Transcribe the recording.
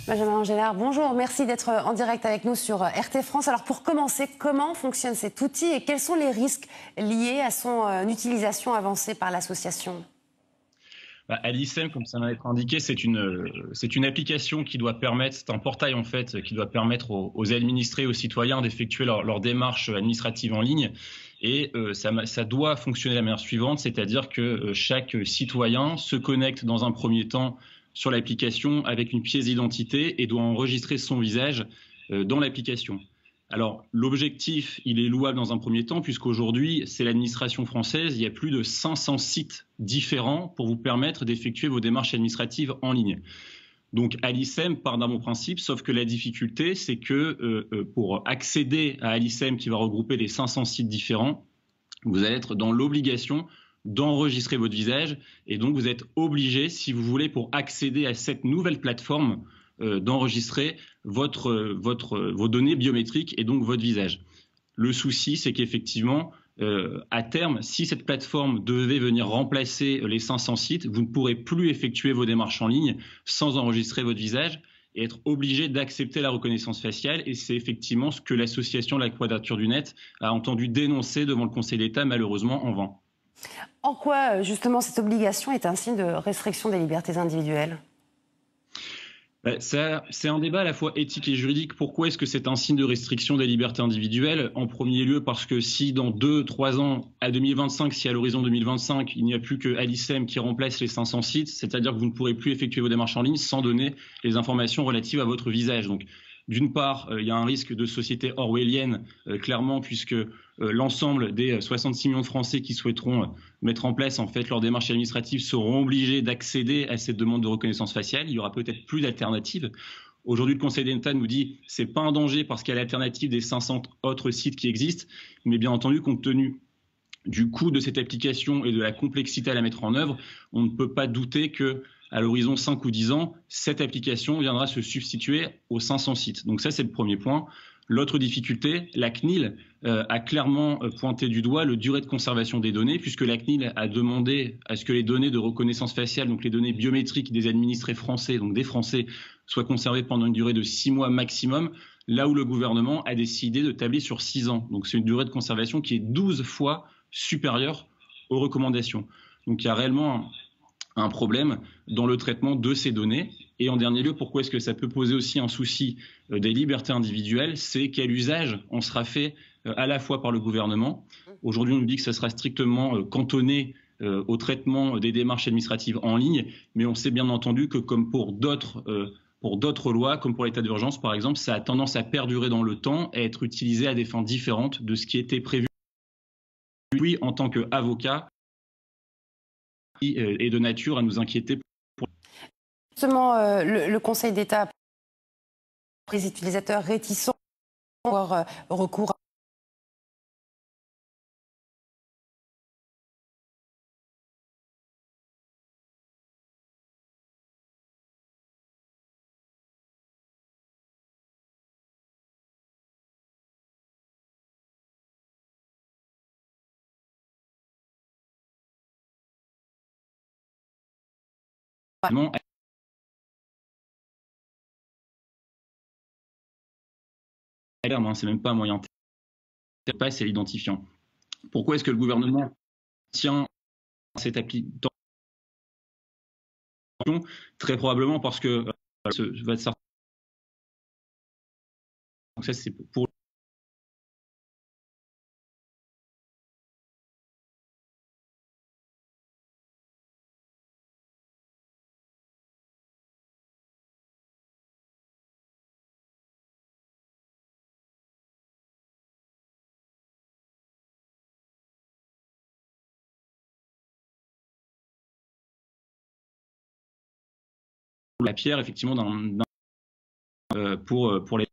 Benjamin Angélard, bonjour, merci d'être en direct avec nous sur RT France. Alors pour commencer, comment fonctionne cet outil et quels sont les risques liés à son utilisation avancée par l'association? Alicem, comme ça va être indiqué, c'est une application qui doit permettre, c'est un portail en fait, qui doit permettre aux administrés, aux citoyens d'effectuer leur démarche administrative en ligne. Et ça doit fonctionner de la manière suivante, c'est-à-dire que chaque citoyen se connecte dans un premier temps sur l'application avec une pièce d'identité et doit enregistrer son visage dans l'application. Alors, l'objectif, il est louable dans un premier temps, puisqu'aujourd'hui, c'est l'administration française, il y a plus de 500 sites différents pour vous permettre d'effectuer vos démarches administratives en ligne. Donc, Alicem part d'un bon principe, sauf que la difficulté, c'est que pour accéder à Alicem, qui va regrouper les 500 sites différents, vous allez être dans l'obligation d'enregistrer votre visage, et donc vous êtes obligé, si vous voulez, pour accéder à cette nouvelle plateforme, d'enregistrer vos données biométriques et donc votre visage. Le souci, c'est qu'effectivement, à terme, si cette plateforme devait venir remplacer les 500 sites, vous ne pourrez plus effectuer vos démarches en ligne sans enregistrer votre visage et être obligé d'accepter la reconnaissance faciale. Et c'est effectivement ce que l'association La Quadrature du Net a entendu dénoncer devant le Conseil d'État, malheureusement en vain. En quoi, justement, cette obligation est un signe de restriction des libertés individuelles? C'est un débat à la fois éthique et juridique. Pourquoi est-ce que c'est un signe de restriction des libertés individuelles? En premier lieu, parce que si dans 2-3 ans, à 2025, si à l'horizon 2025, il n'y a plus que Alicem qui remplace les 500 sites, c'est-à-dire que vous ne pourrez plus effectuer vos démarches en ligne sans donner les informations relatives à votre visage. Donc, d'une part, il y a un risque de société orwellienne, clairement, puisque l'ensemble des 66 millions de Français qui souhaiteront mettre en place en fait leur démarche administrative seront obligés d'accéder à cette demande de reconnaissance faciale. Il y aura peut-être plus d'alternatives. Aujourd'hui, le Conseil d'État nous dit c'est pas un danger parce qu'il y a l'alternative des 500 autres sites qui existent, mais bien entendu, compte tenu du coût de cette application et de la complexité à la mettre en œuvre, on ne peut pas douter que à l'horizon 5 ou 10 ans, cette application viendra se substituer aux 500 sites. Donc ça, c'est le premier point. L'autre difficulté, la CNIL a clairement pointé du doigt le durée de conservation des données, puisque la CNIL a demandé à ce que les données de reconnaissance faciale, donc les données biométriques des administrés français, donc des Français, soient conservées pendant une durée de 6 mois maximum, là où le gouvernement a décidé de tabler sur 6 ans. Donc c'est une durée de conservation qui est 12 fois supérieure aux recommandations. Donc il y a réellement un problème dans le traitement de ces données. Et en dernier lieu, pourquoi est-ce que ça peut poser aussi un souci des libertés individuelles? C'est quel usage en sera fait à la fois par le gouvernement. Aujourd'hui, on nous dit que ça sera strictement cantonné au traitement des démarches administratives en ligne, mais on sait bien entendu que comme pour d'autres lois, comme pour l'état d'urgence par exemple, ça a tendance à perdurer dans le temps et à être utilisé à des fins différentes de ce qui était prévu. Oui, en tant qu'avocat, est de nature à nous inquiéter. Justement, le Conseil d'État, les utilisateurs réticents à avoir recours C'est même pas un moyen terme, c'est l'identifiant. Pourquoi est-ce que le gouvernement tient cette application? Très probablement parce que va sortir. Donc ça, c'est pour la pierre, effectivement, pour les